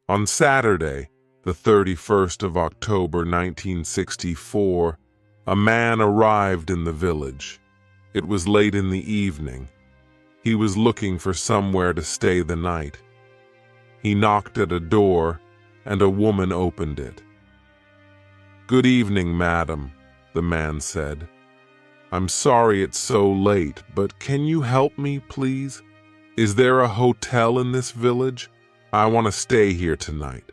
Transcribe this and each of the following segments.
On Saturday, the 31st of October 1964, a man arrived in the village. It was late in the evening. He was looking for somewhere to stay the night. He knocked at a door, and a woman opened it. "Good evening, madam," the man said. "I'm sorry it's so late, but can you help me, please? Is there a hotel in this village? I want to stay here tonight."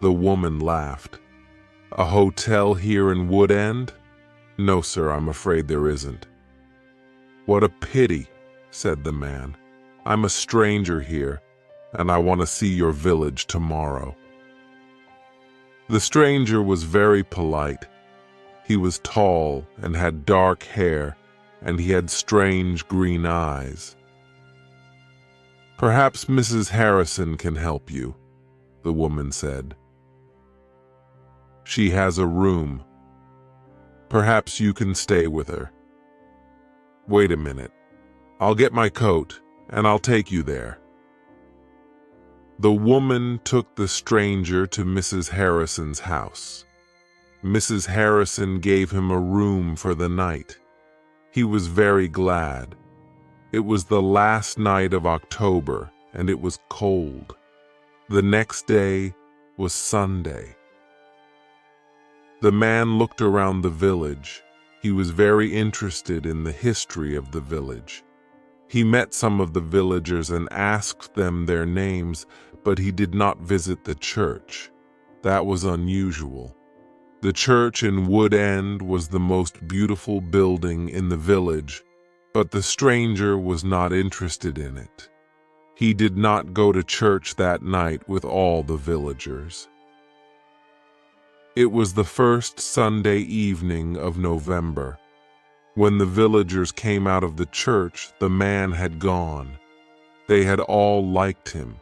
The woman laughed. "A hotel here in Wood End? No, sir, I'm afraid there isn't." "What a pity," said the man. "I'm a stranger here, and I want to see your village tomorrow." The stranger was very polite. He was tall and had dark hair, and he had strange green eyes. "Perhaps Mrs. Harrison can help you," the woman said. "She has a room. Perhaps you can stay with her. Wait a minute. I'll get my coat, and I'll take you there." The woman took the stranger to Mrs. Harrison's house. Mrs. Harrison gave him a room for the night. He was very glad. It was the last night of October, and it was cold. The next day was Sunday. The man looked around the village. He was very interested in the history of the village. He met some of the villagers and asked them their names, but he did not visit the church. That was unusual. The church in Wood End was the most beautiful building in the village, but the stranger was not interested in it. He did not go to church that night with all the villagers. It was the first Sunday evening of November. When the villagers came out of the church, the man had gone. They had all liked him.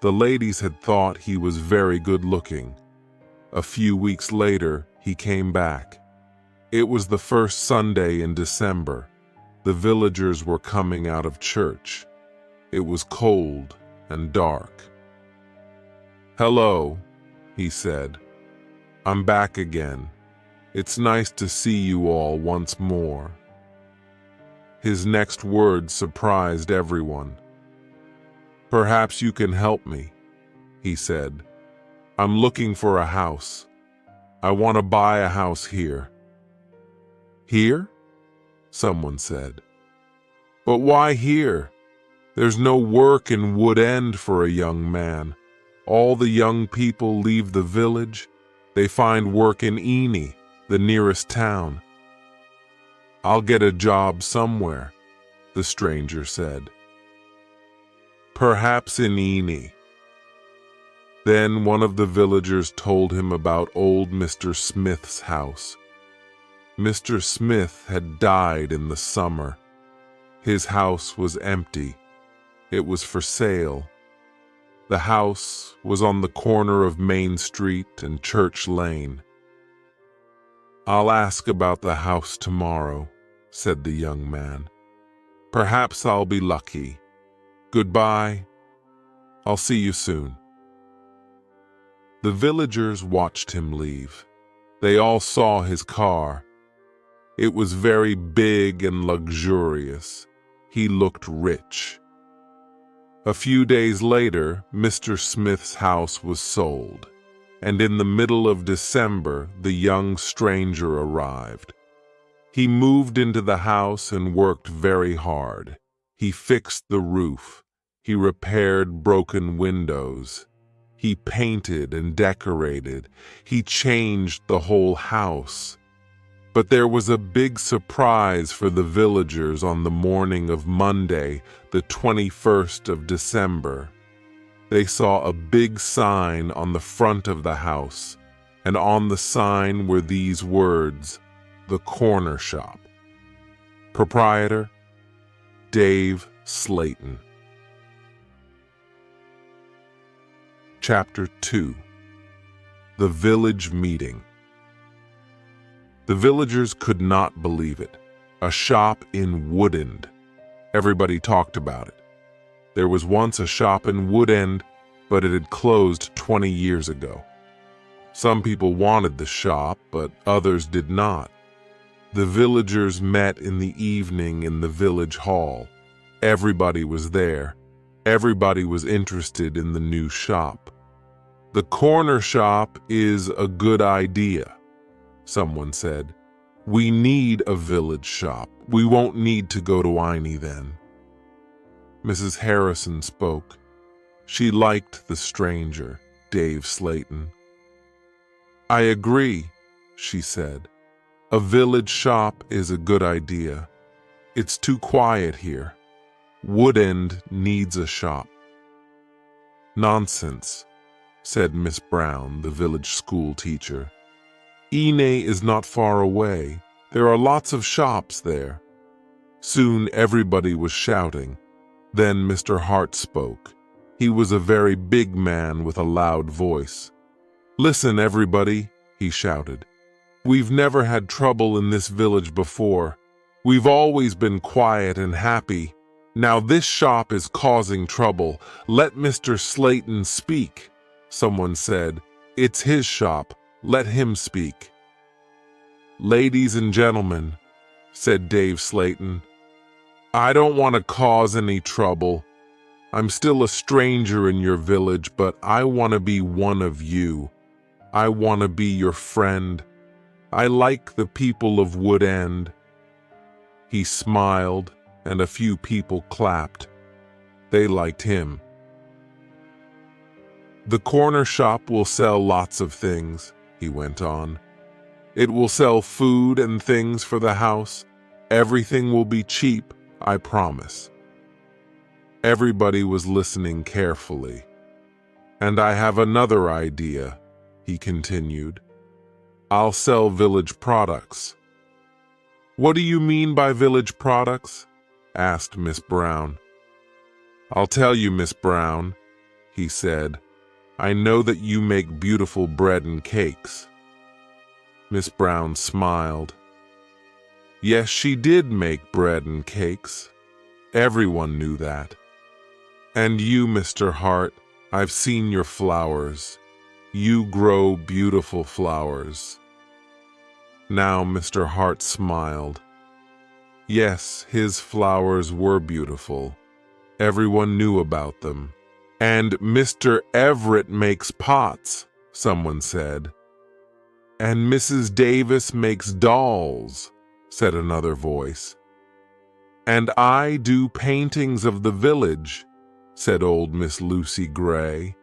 The ladies had thought he was very good-looking. A few weeks later, he came back. It was the first Sunday in December. The villagers were coming out of church. It was cold and dark. "Hello," he said. "I'm back again. It's nice to see you all once more." His next words surprised everyone. "Perhaps you can help me," he said. "I'm looking for a house. I want to buy a house here." "Here?" someone said. "But why here? There's no work in Wood End for a young man. All the young people leave the village. They find work in Eny, the nearest town." "I'll get a job somewhere," the stranger said. "Perhaps in Eny." Then one of the villagers told him about old Mr. Smith's house. Mr. Smith had died in the summer. His house was empty. It was for sale. The house was on the corner of Main Street and Church Lane. "I'll ask about the house tomorrow," said the young man. "Perhaps I'll be lucky. Goodbye. I'll see you soon." The villagers watched him leave. They all saw his car. It was very big and luxurious. He looked rich. A few days later, Mr. Smith's house was sold, and in the middle of December, the young stranger arrived. He moved into the house and worked very hard. He fixed the roof. He repaired broken windows. He painted and decorated. He changed the whole house. But there was a big surprise for the villagers on the morning of Monday, the 21st of December. They saw a big sign on the front of the house, and on the sign were these words, "The Corner Shop. Proprietor, Dave Slayton." Chapter 2. The Village Meeting. The villagers could not believe it. A shop in Wood End. Everybody talked about it. There was once a shop in Wood End, but it had closed 20 years ago. Some people wanted the shop, but others did not. The villagers met in the evening in the village hall. Everybody was there. Everybody was interested in the new shop. "The corner shop is a good idea," someone said. "We need a village shop. We won't need to go to Iney then." Mrs. Harrison spoke. She liked the stranger, Dave Slayton. "I agree," she said. "A village shop is a good idea. It's too quiet here. Woodend needs a shop." "Nonsense," said Miss Brown, the village school teacher. "Iney is not far away. There are lots of shops there." Soon everybody was shouting. Then Mr. Hart spoke. He was a very big man with a loud voice. "Listen, everybody," he shouted. "We've never had trouble in this village before. We've always been quiet and happy. Now this shop is causing trouble. Let Mr. Slayton speak," someone said. "It's his shop. Let him speak." "Ladies and gentlemen," said Dave Slayton, "I don't want to cause any trouble. I'm still a stranger in your village, but I want to be one of you. I want to be your friend. I like the people of Woodend." He smiled, and a few people clapped. They liked him. "The corner shop will sell lots of things," he went on. "It will sell food and things for the house. Everything will be cheap, I promise." Everybody was listening carefully. "And I have another idea," he continued. "I'll sell village products." "What do you mean by village products?" asked Miss Brown. "I'll tell you, Miss Brown," he said. "I know that you make beautiful bread and cakes." Miss Brown smiled. Yes, she did make bread and cakes. Everyone knew that. "And you, Mr. Hart, I've seen your flowers. You grow beautiful flowers." Now Mr. Hart smiled. Yes, his flowers were beautiful. Everyone knew about them. "And Mr. Everett makes pots," someone said. "And Mrs. Davis makes dolls," said another voice. "And I do paintings of the village," said old Miss Lucy Gray.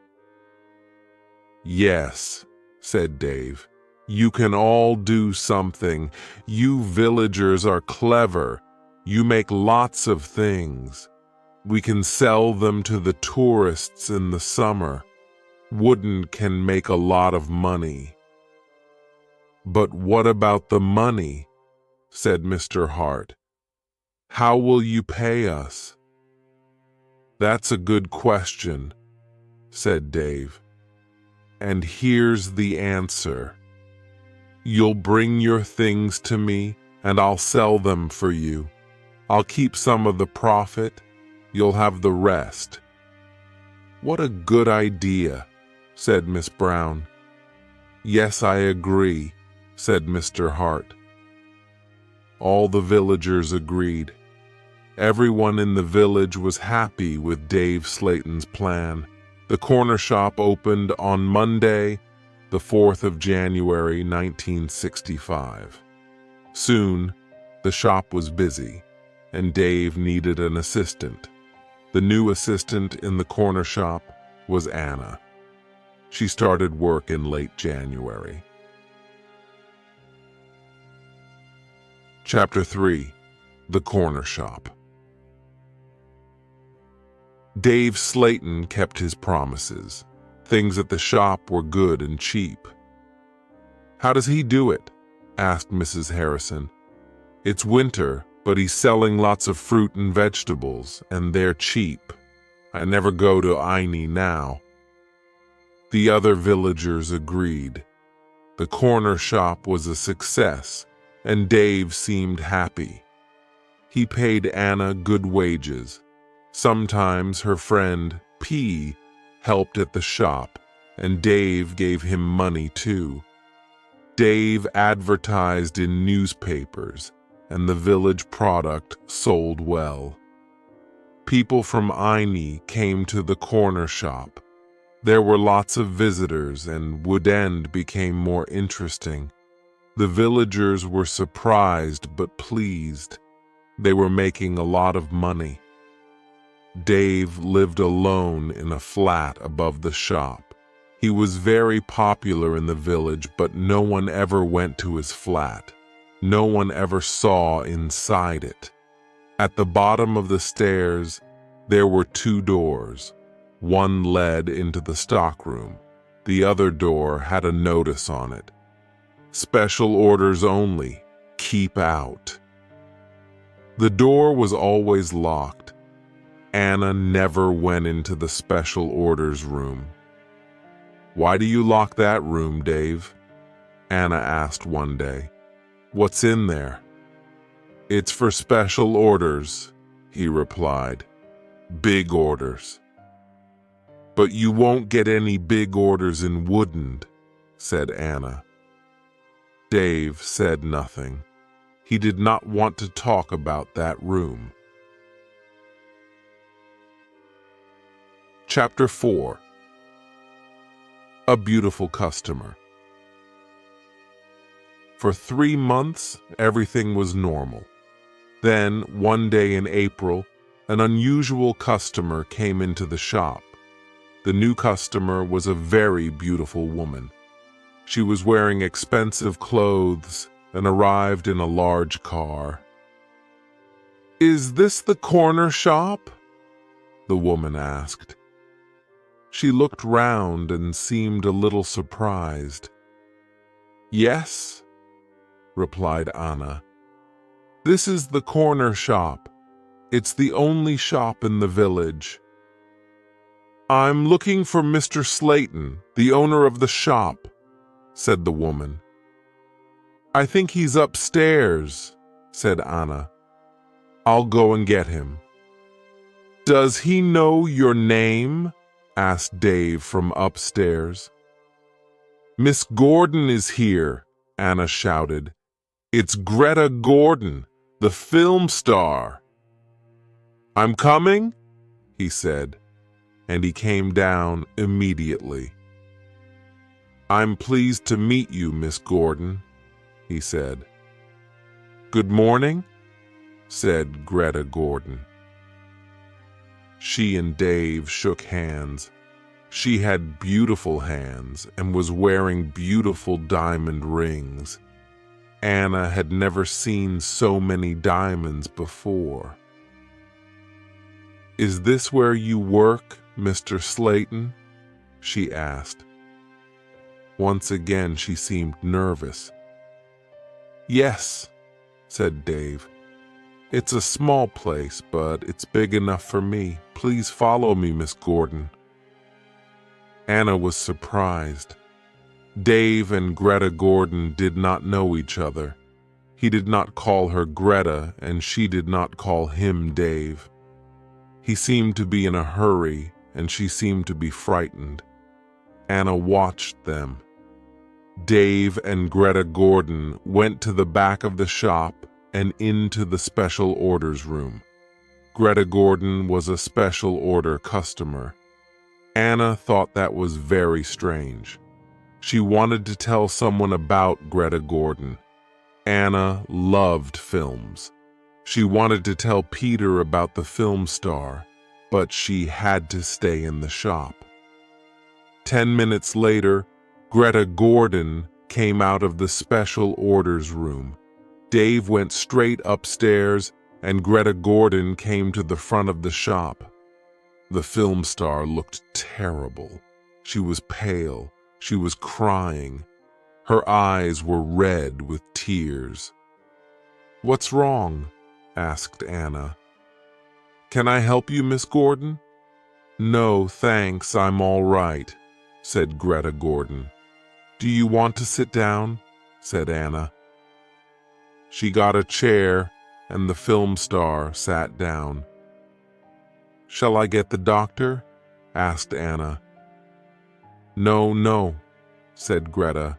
"Yes," said Dave. "You can all do something. You villagers are clever. You make lots of things. We can sell them to the tourists in the summer. Woodend can make a lot of money." "But what about the money?" said Mr. Hart. "How will you pay us?" "That's a good question," said Dave. "And here's the answer. You'll bring your things to me, and I'll sell them for you. I'll keep some of the profit. You'll have the rest." "What a good idea," said Miss Brown. "Yes, I agree," said Mr. Hart. All the villagers agreed. Everyone in the village was happy with Dave Slayton's plan. The corner shop opened on Monday, the 4th of January, 1965. Soon, the shop was busy, and Dave needed an assistant. The new assistant in the corner shop was Anna. She started work in late January. Chapter 3. The Corner Shop. Dave Slayton kept his promises. Things at the shop were good and cheap. "How does he do it?" asked Mrs. Harrison. "It's winter, but he's selling lots of fruit and vegetables, and they're cheap. I never go to Iney now." The other villagers agreed. The corner shop was a success, and Dave seemed happy. He paid Anna good wages. Sometimes her friend, P, helped at the shop, and Dave gave him money too. Dave advertised in newspapers, and the village product sold well. People from Aini came to the corner shop. There were lots of visitors, and Wood End became more interesting. The villagers were surprised but pleased. They were making a lot of money. Dave lived alone in a flat above the shop. He was very popular in the village, but no one ever went to his flat. No one ever saw inside it. At the bottom of the stairs, there were 2 doors. One led into the stockroom. The other door had a notice on it. Special orders only. Keep out. The door was always locked. Anna never went into the special orders room. "Why do you lock that room, Dave?" Anna asked one day. "What's in there?" "It's for special orders," he replied. "Big orders." "But you won't get any big orders in Woodend," said Anna. Dave said nothing. He did not want to talk about that room. Chapter 4. A Beautiful Customer. For 3 months, everything was normal. Then, one day in April, an unusual customer came into the shop. The new customer was a very beautiful woman. She was wearing expensive clothes and arrived in a large car. "Is this the corner shop?" the woman asked. She looked round and seemed a little surprised. "Yes," replied Anna. "This is the corner shop. It's the only shop in the village." "I'm looking for Mr. Slayton, the owner of the shop," said the woman. "I think he's upstairs," said Anna. "I'll go and get him." "Does he know your name?" asked Dave from upstairs. "Miss Gordon is here," Anna shouted. "It's Greta Gordon, the film star." "I'm coming," he said, and he came down immediately. "I'm pleased to meet you, Miss Gordon," he said. "Good morning," said Greta Gordon. She and Dave shook hands. She had beautiful hands and was wearing beautiful diamond rings. Anna had never seen so many diamonds before. "Is this where you work, Mr. Slayton?" she asked. Once again she seemed nervous. "Yes," said Dave. "It's a small place, but it's big enough for me. Please follow me, Miss Gordon." Anna was surprised. Dave and Greta Gordon did not know each other. He did not call her Greta, and she did not call him Dave. He seemed to be in a hurry, and she seemed to be frightened. Anna watched them. Dave and Greta Gordon went to the back of the shop and into the special orders room. Greta Gordon was a special order customer. Anna thought that was very strange. She wanted to tell someone about Greta Gordon. Anna loved films. She wanted to tell Peter about the film star, but she had to stay in the shop. 10 minutes later, Greta Gordon came out of the special orders room. Dave went straight upstairs, and Greta Gordon came to the front of the shop. The film star looked terrible. She was pale. She was crying. Her eyes were red with tears. "What's wrong?" asked Anna. "Can I help you, Miss Gordon?" "No, thanks, I'm all right," said Greta Gordon. "Do you want to sit down?" said Anna. She got a chair, and the film star sat down. "Shall I get the doctor?" asked Anna. "No, no," said Greta.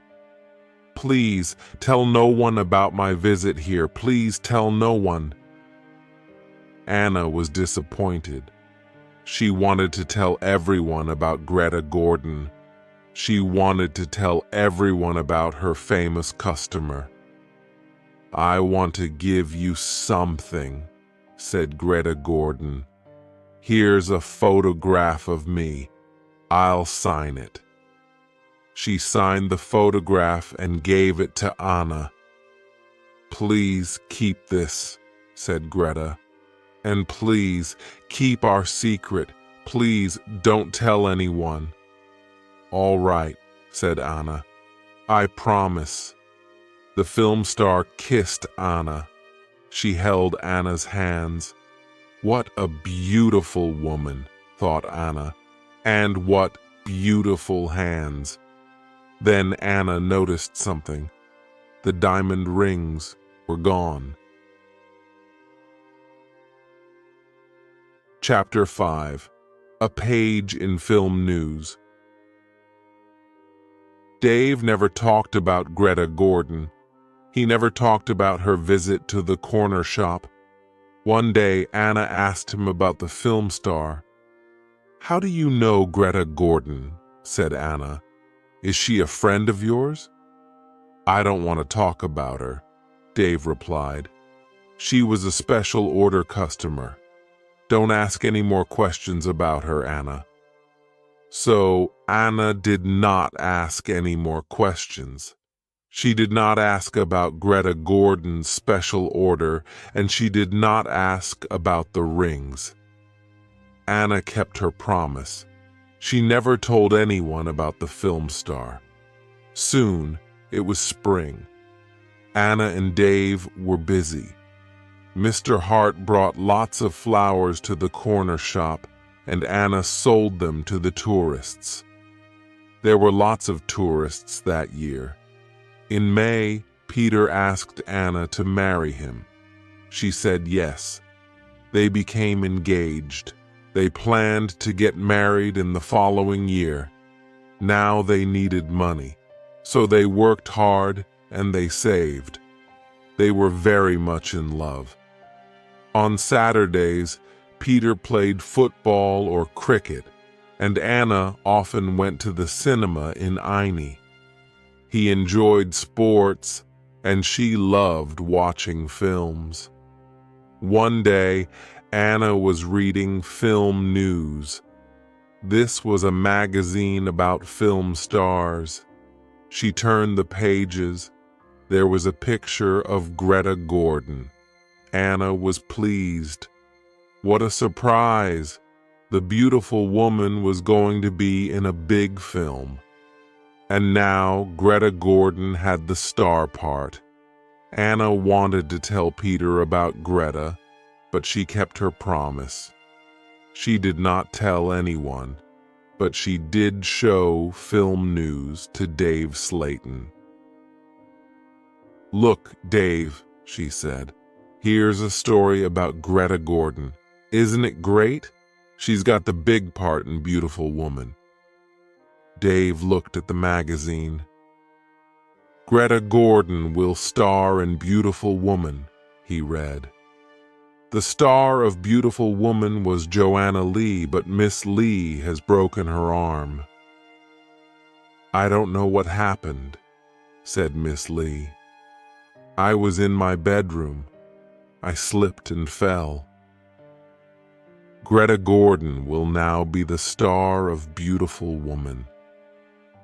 "Please tell no one about my visit here. Please tell no one." Anna was disappointed. She wanted to tell everyone about Greta Gordon. She wanted to tell everyone about her famous customer. "I want to give you something," said Greta Gordon. "Here's a photograph of me. I'll sign it." She signed the photograph and gave it to Anna. "Please keep this," said Greta. "And please keep our secret. Please don't tell anyone." "All right," said Anna. "I promise." The film star kissed Anna. She held Anna's hands. "What a beautiful woman," thought Anna. "And what beautiful hands." Then Anna noticed something. The diamond rings were gone. Chapter 5. A Page in Film News. Dave never talked about Greta Gordon. He never talked about her visit to the corner shop. One day, Anna asked him about the film star. "How do you know Greta Gordon?" said Anna. "Is she a friend of yours?" "I don't want to talk about her," Dave replied. "She was a special order customer. Don't ask any more questions about her, Anna." So Anna did not ask any more questions. She did not ask about Greta Gordon's special order, and she did not ask about the rings. Anna kept her promise. She never told anyone about the film star. Soon, it was spring. Anna and Dave were busy. Mr. Hart brought lots of flowers to the corner shop, and Anna sold them to the tourists. There were lots of tourists that year. In May, Peter asked Anna to marry him. She said yes. They became engaged. They planned to get married in the following year. Now they needed money, so they worked hard and they saved. They were very much in love. On Saturdays, Peter played football or cricket, and Anna often went to the cinema in Aini. He enjoyed sports, and she loved watching films. One day, Anna was reading Film News. This was a magazine about film stars. She turned the pages. There was a picture of Greta Gordon. Anna was pleased. What a surprise! The beautiful woman was going to be in a big film. And now Greta Gordon had the star part. Anna wanted to tell Peter about Greta, but she kept her promise. She did not tell anyone, but she did show Film News to Dave Slayton. "Look, Dave," she said. "Here's a story about Greta Gordon. Isn't it great? She's got the big part in Beautiful Woman." Dave looked at the magazine. "Greta Gordon will star in Beautiful Woman," he read. The star of Beautiful Woman was Joanna Lee, but Miss Lee has broken her arm. "I don't know what happened," said Miss Lee. "I was in my bedroom. I slipped and fell." Greta Gordon will now be the star of Beautiful Woman.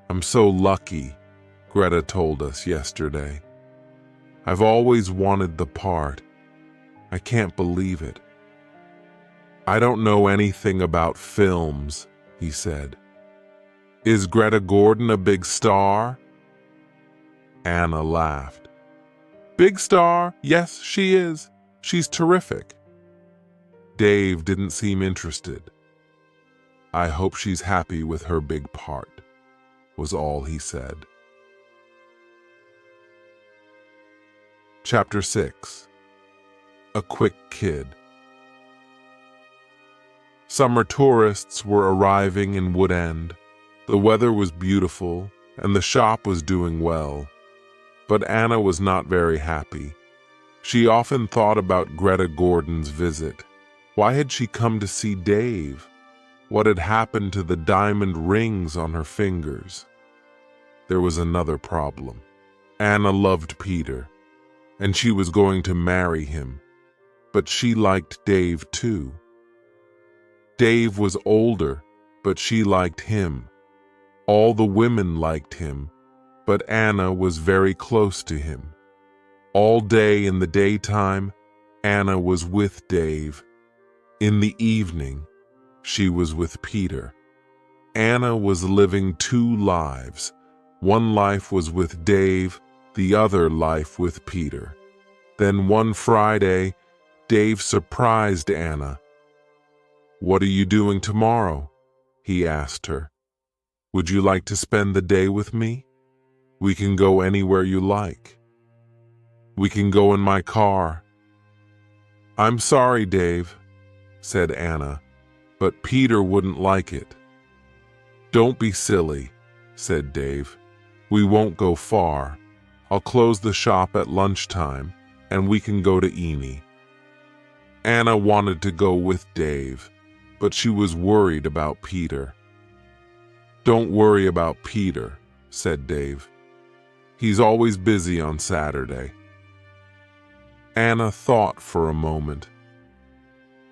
"I'm so lucky," Greta told us yesterday. "I've always wanted the part. I can't believe it." "I don't know anything about films," he said. "Is Greta Gordon a big star?" Anna laughed. "Big star? Yes, she is. She's terrific." Dave didn't seem interested. "I hope she's happy with her big part," was all he said. Chapter 6. A Quick Kid. Summer tourists were arriving in Wood End. The weather was beautiful, and the shop was doing well. But Anna was not very happy. She often thought about Greta Gordon's visit. Why had she come to see Dave? What had happened to the diamond rings on her fingers? There was another problem. Anna loved Peter, and she was going to marry him. But she liked Dave too. Dave was older, but she liked him. All the women liked him, but Anna was very close to him. All day in the daytime, Anna was with Dave. In the evening, she was with Peter. Anna was living two lives. One life was with Dave, the other life with Peter. Then one Friday, Dave surprised Anna. "What are you doing tomorrow?" he asked her. "Would you like to spend the day with me? We can go anywhere you like. We can go in my car." "I'm sorry, Dave," said Anna, "but Peter wouldn't like it." "Don't be silly," said Dave. "We won't go far. I'll close the shop at lunchtime, and we can go to Eni." Anna wanted to go with Dave, but she was worried about Peter. "Don't worry about Peter," said Dave. "He's always busy on Saturday." Anna thought for a moment.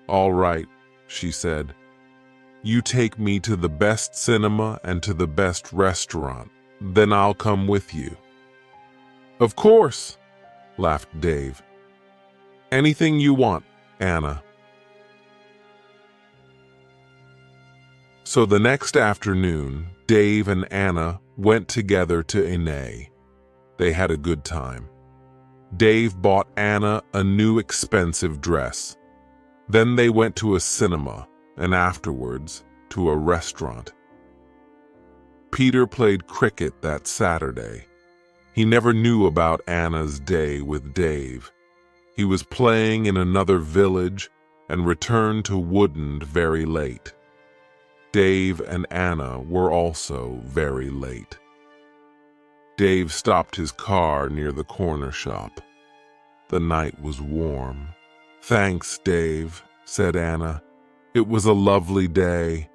"All right," she said. "You take me to the best cinema and to the best restaurant. Then I'll come with you." "Of course," laughed Dave. "Anything you want, Anna." So the next afternoon, Dave and Anna went together to Eni. They had a good time. Dave bought Anna a new expensive dress. Then they went to a cinema, and afterwards to a restaurant. Peter played cricket that Saturday. He never knew about Anna's day with Dave. He was playing in another village and returned to Woodend very late. Dave and Anna were also very late. Dave stopped his car near the corner shop. The night was warm. "Thanks, Dave," said Anna. "It was a lovely day."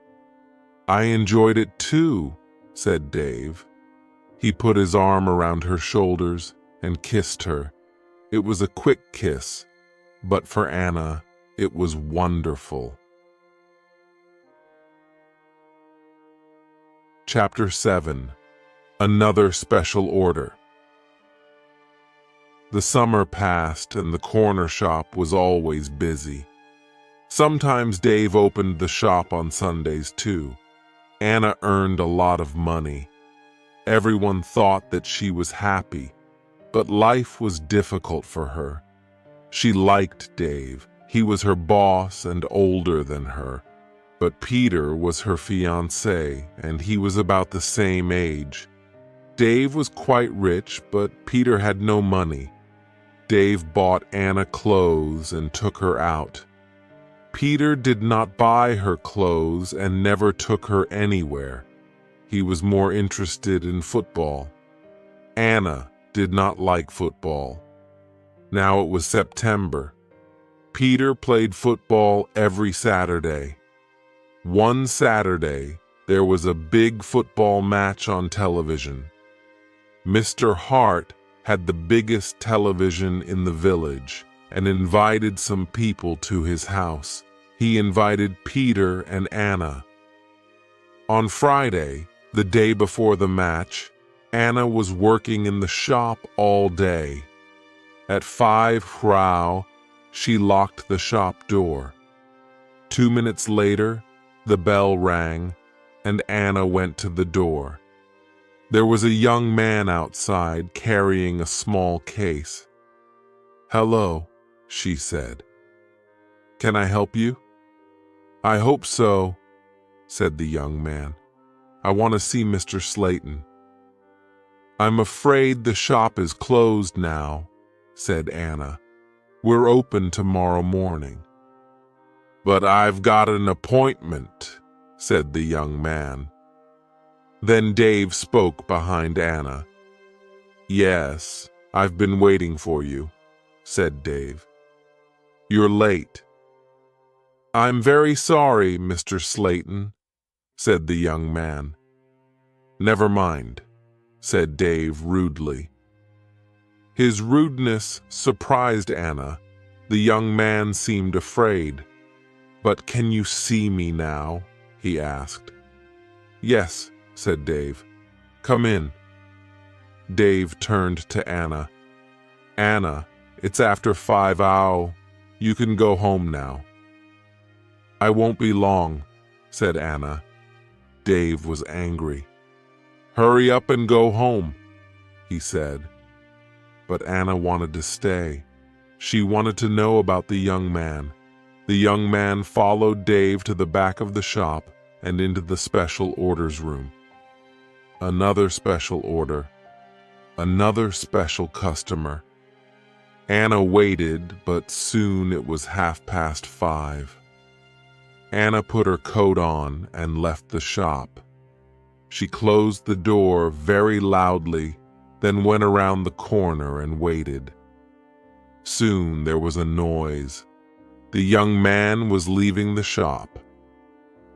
"I enjoyed it too," said Dave. He put his arm around her shoulders and kissed her. It was a quick kiss, but for Anna, it was wonderful. Chapter 7. Another Special Order. The summer passed and the corner shop was always busy. Sometimes Dave opened the shop on Sundays too. Anna earned a lot of money. Everyone thought that she was happy, but life was difficult for her. She liked Dave. He was her boss and older than her. But Peter was her fiancé, and he was about the same age. Dave was quite rich, but Peter had no money. Dave bought Anna clothes and took her out. Peter did not buy her clothes and never took her anywhere. He was more interested in football. Anna did not like football. Now it was September. Peter played football every Saturday. One Saturday, there was a big football match on television. Mr. Hart had the biggest television in the village and invited some people to his house. He invited Peter and Anna. On Friday, the day before the match, Anna was working in the shop all day. At 5:00, she locked the shop door. 2 minutes later, the bell rang, and Anna went to the door. There was a young man outside carrying a small case. "Hello," she said. "Can I help you?" "I hope so," said the young man. "I want to see Mr. Slayton." "I'm afraid the shop is closed now," said Anna. "We're open tomorrow morning." "But I've got an appointment," said the young man. Then Dave spoke behind Anna. "Yes, I've been waiting for you," said Dave. "You're late." "I'm very sorry, Mr. Slayton," said the young man. "Never mind," said Dave rudely. His rudeness surprised Anna. The young man seemed afraid. "But can you see me now?" he asked. "Yes," said Dave. "Come in." Dave turned to Anna. "Anna, it's after 5 hours. You can go home now." "I won't be long," said Anna. Dave was angry. "Hurry up and go home," he said. But Anna wanted to stay. She wanted to know about the young man. The young man followed Dave to the back of the shop and into the special orders room. Another special order. Another special customer. Anna waited, but soon it was 5:30. Anna put her coat on and left the shop. She closed the door very loudly, then went around the corner and waited. Soon there was a noise. The young man was leaving the shop.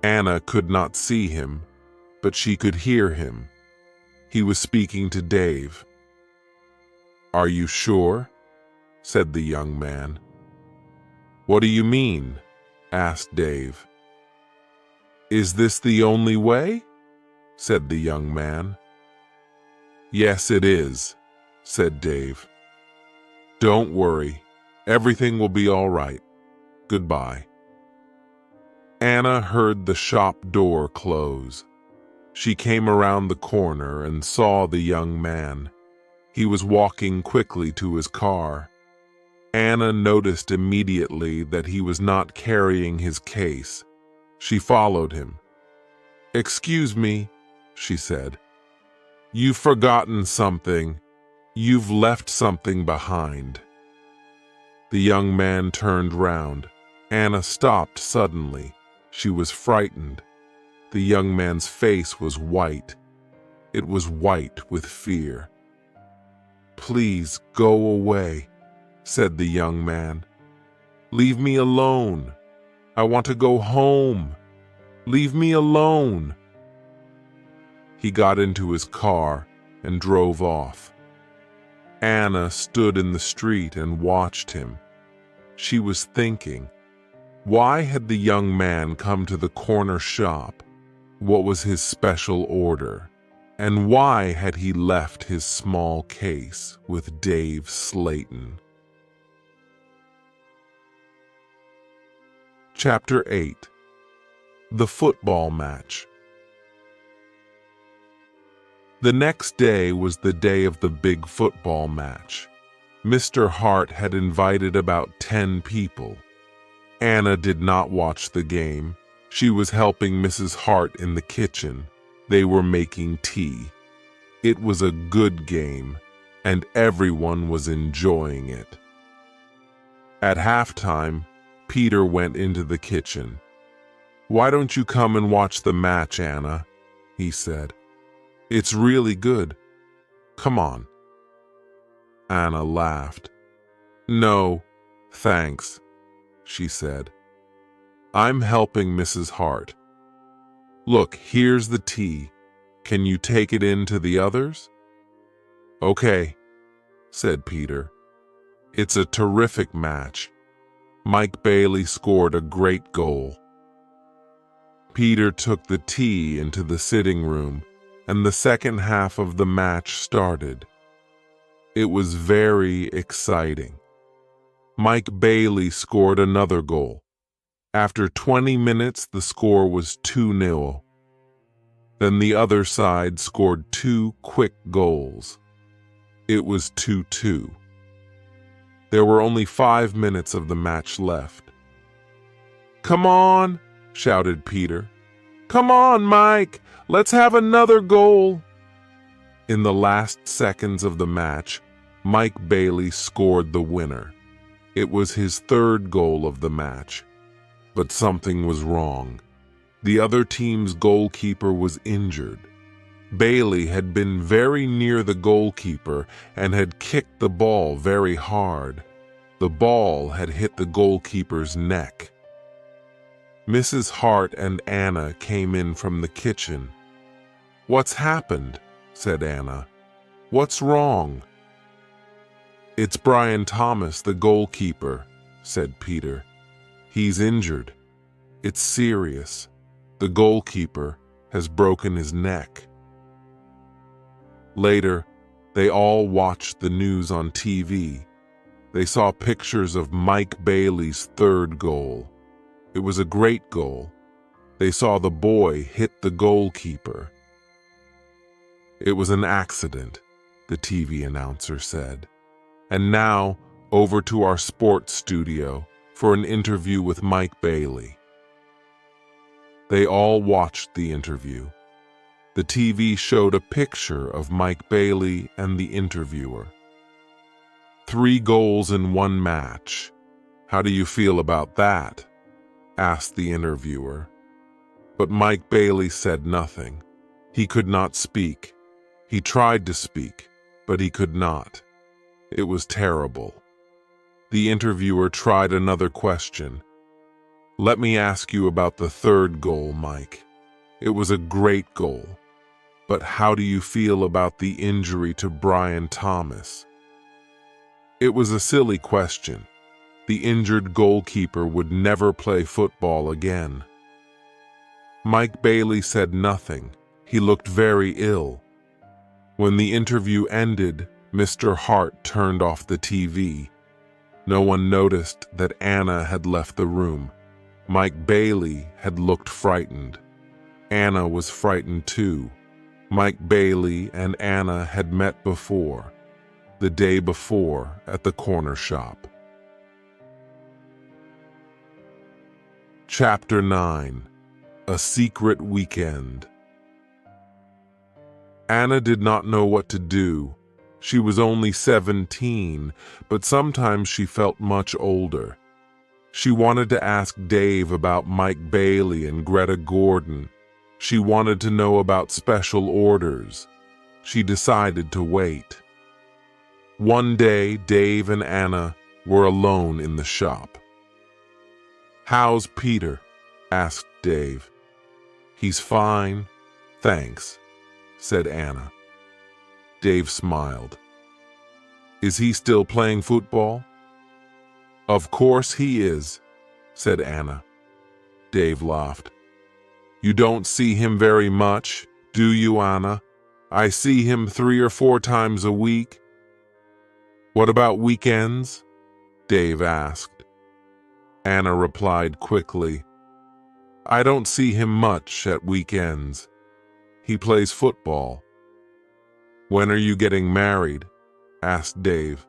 Anna could not see him, but she could hear him. He was speaking to Dave. "Are you sure?" said the young man. "What do you mean?" asked Dave. "Is this the only way?" said the young man. "Yes, it is," said Dave. "Don't worry. Everything will be all right. Goodbye." Anna heard the shop door close. She came around the corner and saw the young man. He was walking quickly to his car. Anna noticed immediately that he was not carrying his case. She followed him. "Excuse me," she said. "You've forgotten something. You've left something behind." The young man turned round. Anna stopped suddenly. She was frightened. The young man's face was white. It was white with fear. "Please go away," said the young man. "Leave me alone. I want to go home. Leave me alone." He got into his car and drove off. Anna stood in the street and watched him. She was thinking, why had the young man come to the corner shop? What was his special order? And why had he left his small case with Dave Slayton? Chapter 8. The Football Match. The next day was the day of the big football match. Mr. Hart had invited about 10 people. Anna did not watch the game. She was helping Mrs. Hart in the kitchen. They were making tea. It was a good game, and everyone was enjoying it. At halftime, Peter went into the kitchen. "Why don't you come and watch the match, Anna?" he said. "It's really good. Come on." Anna laughed. "No, thanks," she said. "I'm helping Mrs. Hart. Look, here's the tea. Can you take it in to the others?" "Okay," said Peter. "It's a terrific match. Mike Bailey scored a great goal." Peter took the tea into the sitting room, and the second half of the match started. It was very exciting. Mike Bailey scored another goal. After 20 minutes, the score was 2-0. Then the other side scored 2 quick goals. It was 2-2. There were only 5 minutes of the match left. "Come on," shouted Peter. "Come on, Mike, let's have another goal." In the last seconds of the match, Mike Bailey scored the winner. It was his 3rd goal of the match. But something was wrong. The other team's goalkeeper was injured. Bailey had been very near the goalkeeper and had kicked the ball very hard. The ball had hit the goalkeeper's neck. Mrs. Hart and Anna came in from the kitchen. "What's happened?" said Anna. "What's wrong?" "It's Brian Thomas, the goalkeeper," said Peter. "He's injured. It's serious. The goalkeeper has broken his neck." Later, they all watched the news on TV. They saw pictures of Mike Bailey's third goal. It was a great goal. They saw the boy hit the goalkeeper. "It was an accident," the TV announcer said. "And now, over to our sports studio for an interview with Mike Bailey." They all watched the interview. The TV showed a picture of Mike Bailey and the interviewer. 3 goals in 1 match. How do you feel about that?" asked the interviewer. But Mike Bailey said nothing. He could not speak. He tried to speak, but he could not. It was terrible. The interviewer tried another question. "Let me ask you about the 3rd goal, Mike. It was a great goal. But how do you feel about the injury to Brian Thomas?" It was a silly question. The injured goalkeeper would never play football again. Mike Bailey said nothing. He looked very ill. When the interview ended, Mr. Hart turned off the TV. No one noticed that Anna had left the room. Mike Bailey had looked frightened. Anna was frightened too. Mike Bailey and Anna had met before, the day before at the corner shop. Chapter 9. A Secret Weekend. Anna did not know what to do. She was only 17, but sometimes she felt much older. She wanted to ask Dave about Mike Bailey and Greta Gordon. She wanted to know about special orders. She decided to wait. One day, Dave and Anna were alone in the shop. "How's Peter?" asked Dave. "He's fine, thanks," said Anna. Dave smiled. "Is he still playing football?" "Of course he is," said Anna. Dave laughed. "You don't see him very much, do you, Anna? I see him 3 or 4 times a week." "What about weekends?" Dave asked. Anna replied quickly, "I don't see him much at weekends. He plays football." "When are you getting married?" asked Dave.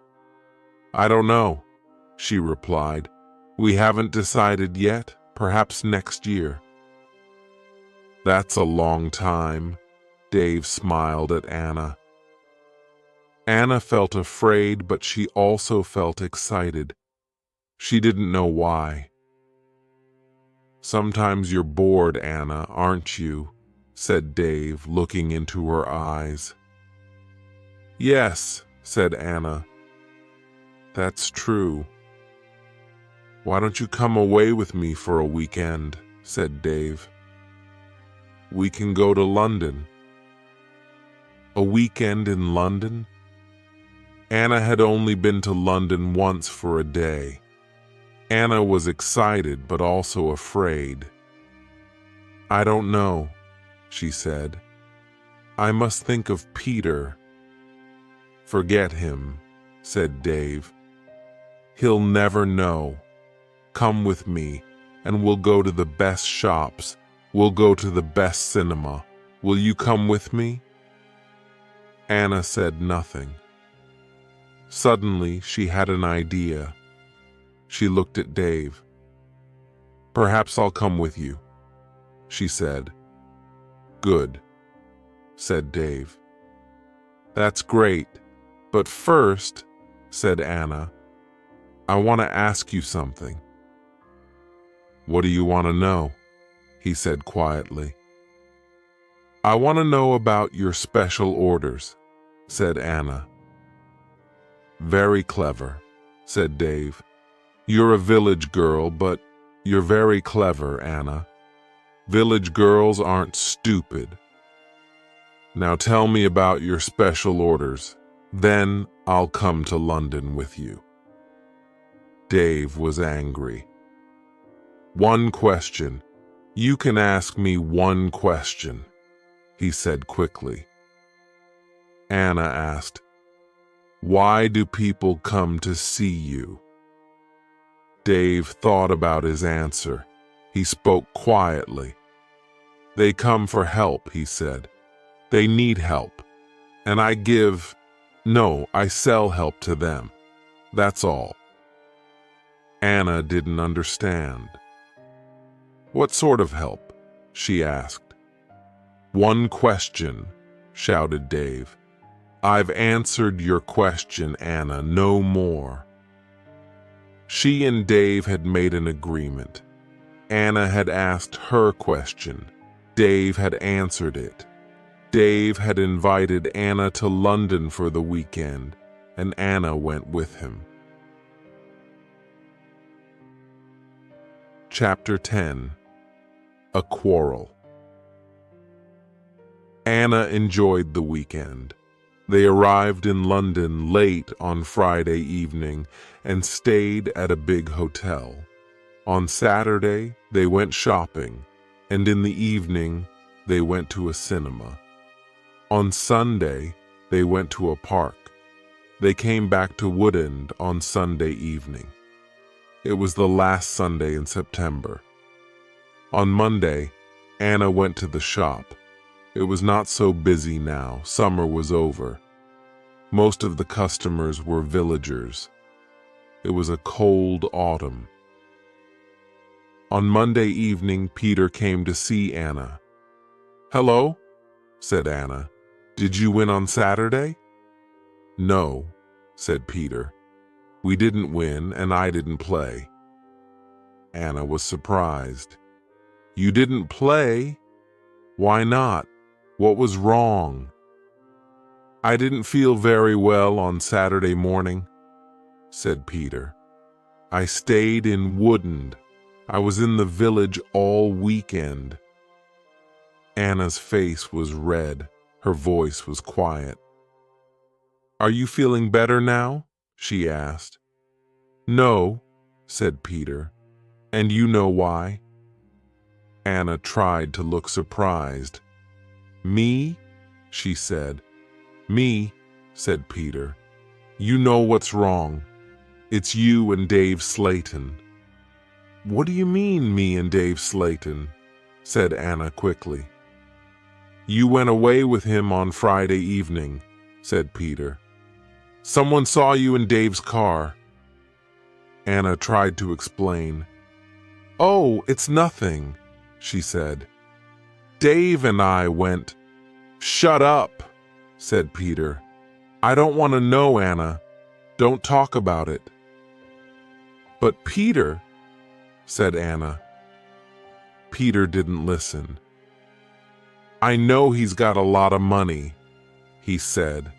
"I don't know," she replied. "We haven't decided yet, perhaps next year." "That's a long time," Dave smiled at Anna. Anna felt afraid, but she also felt excited. She didn't know why. "Sometimes you're bored, Anna, aren't you?" said Dave, looking into her eyes. "Yes," said Anna. "That's true." "Why don't you come away with me for a weekend?" said Dave. "We can go to London." A weekend in London? Anna had only been to London once for a day. Anna was excited but also afraid. "I don't know," she said. "I must think of Peter." "Forget him," said Dave. "He'll never know. Come with me, and we'll go to the best shops. We'll go to the best cinema. Will you come with me?" Anna said nothing. Suddenly, she had an idea. She looked at Dave. "Perhaps I'll come with you," she said. "Good," said Dave. "That's great. But first," said Anna, "I want to ask you something." "What do you want to know?" he said quietly. "I want to know about your special orders," said Anna. "Very clever," said Dave. "You're a village girl, but you're very clever, Anna. Village girls aren't stupid. Now tell me about your special orders. Then I'll come to London with you." Dave was angry. "One question. You can ask me one question," he said quickly. Anna asked, "Why do people come to see you?" Dave thought about his answer. He spoke quietly. "They come for help," he said. "They need help. And I sell help to them. That's all." Anna didn't understand. "What sort of help?" she asked. "One question," shouted Dave. "I've answered your question, Anna, no more." She and Dave had made an agreement. Anna had asked her question. Dave had answered it. Dave had invited Anna to London for the weekend, and Anna went with him. Chapter 10. A Quarrel. Anna enjoyed the weekend. They arrived in London late on Friday evening and stayed at a big hotel. On Saturday, they went shopping, and in the evening, they went to a cinema. On Sunday, they went to a park. They came back to Woodend on Sunday evening. It was the last Sunday in September. On Monday, Anna went to the shop. It was not so busy now. Summer was over. Most of the customers were villagers. It was a cold autumn. On Monday evening, Peter came to see Anna. "Hello," said Anna. "Did you win on Saturday?" "No," said Peter. "We didn't win, and I didn't play." Anna was surprised. "You didn't play? Why not? What was wrong?" "I didn't feel very well on Saturday morning," said Peter. "I stayed in Woodend. I was in the village all weekend." Anna's face was red. Her voice was quiet. "Are you feeling better now?" she asked. "No," said Peter. "And you know why?" Anna tried to look surprised. "Me?" she said. "Me," said Peter. "You know what's wrong. It's you and Dave Slayton." "What do you mean, me and Dave Slayton?" said Anna quickly. "You went away with him on Friday evening," said Peter. "Someone saw you in Dave's car." Anna tried to explain. "Oh, it's nothing," she said. "Dave and I went—" "Shut up," said Peter. "I don't want to know, Anna. Don't talk about it." "But Peter," said Anna. Peter didn't listen. "I know he's got a lot of money," he said.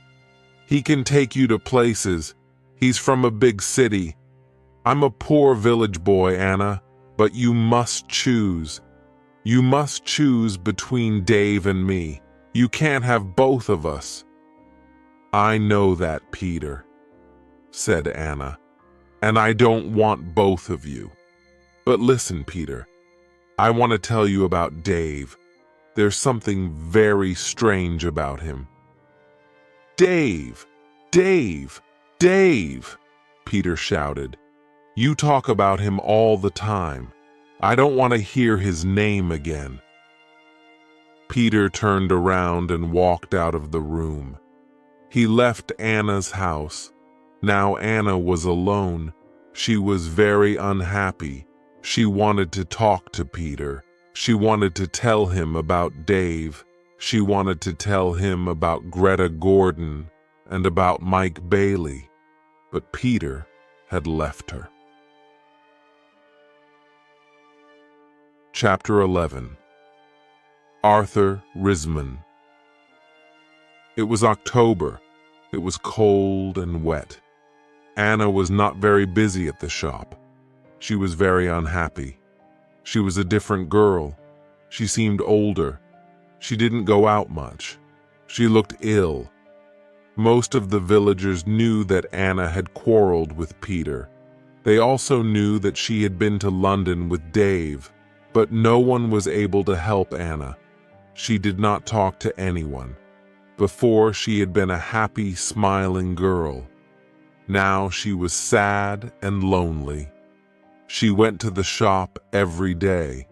"He can take you to places. He's from a big city. I'm a poor village boy, Anna, but you must choose. You must choose between Dave and me. You can't have both of us." "I know that, Peter," said Anna, "and I don't want both of you. But listen, Peter, I want to tell you about Dave. There's something very strange about him." "Dave! Dave! Dave!" Peter shouted. "You talk about him all the time. I don't want to hear his name again." Peter turned around and walked out of the room. He left Anna's house. Now Anna was alone. She was very unhappy. She wanted to talk to Peter. She wanted to tell him about Dave. She wanted to tell him about Greta Gordon and about Mike Bailey. But Peter had left her. Chapter 11. Arthur Risman. It was October. It was cold and wet. Anna was not very busy at the shop. She was very unhappy. She was a different girl. She seemed older. She didn't go out much. She looked ill. Most of the villagers knew that Anna had quarreled with Peter. They also knew that she had been to London with Dave, but no one was able to help Anna. She did not talk to anyone. Before, she had been a happy, smiling girl. Now she was sad and lonely. She went to the shop every day.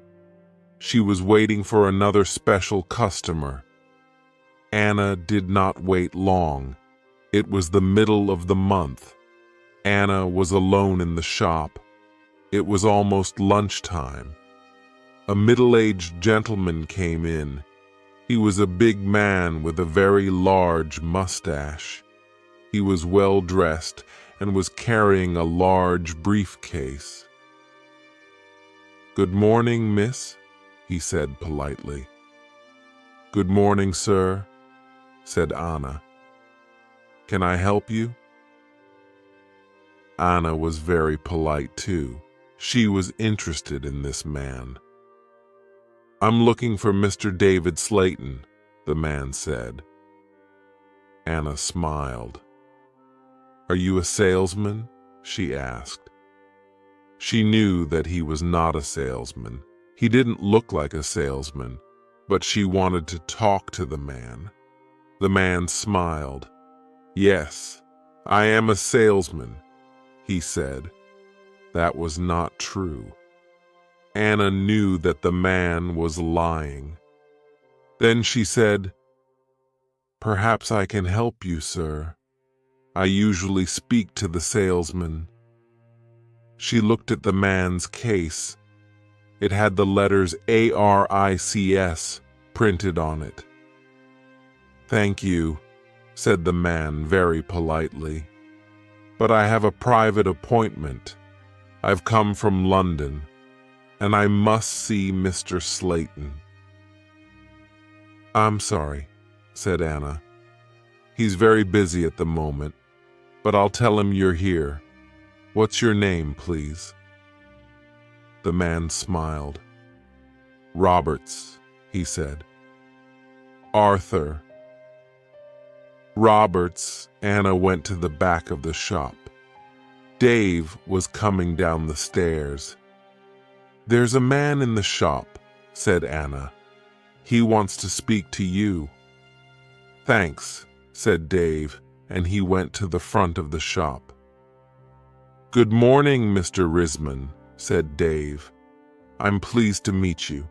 She was waiting for another special customer. Anna did not wait long. It was the middle of the month. Anna was alone in the shop. It was almost lunchtime. A middle-aged gentleman came in. He was a big man with a very large mustache. He was well dressed and was carrying a large briefcase. "Good morning, miss," he said politely. "Good morning, sir," said Anna. "Can I help you?" Anna was very polite too. She was interested in this man. "I'm looking for Mr. David Slayton," the man said. Anna smiled. "Are you a salesman?" she asked. She knew that he was not a salesman. He didn't look like a salesman, but she wanted to talk to the man. The man smiled. "Yes, I am a salesman," he said. That was not true. Anna knew that the man was lying. Then she said, "Perhaps I can help you, sir. I usually speak to the salesman." She looked at the man's case. It had the letters ARICS printed on it. "Thank you," said the man very politely. "But I have a private appointment. I've come from London, and I must see Mr. Slayton." "I'm sorry," said Anna. "He's very busy at the moment, but I'll tell him you're here. What's your name, please?" The man smiled. "Roberts," he said. "Arthur." Roberts. Anna went to the back of the shop. Dave was coming down the stairs. "There's a man in the shop," said Anna. "He wants to speak to you." "Thanks," said Dave, and he went to the front of the shop. "Good morning, Mr. Risman," said Dave. "I'm pleased to meet you."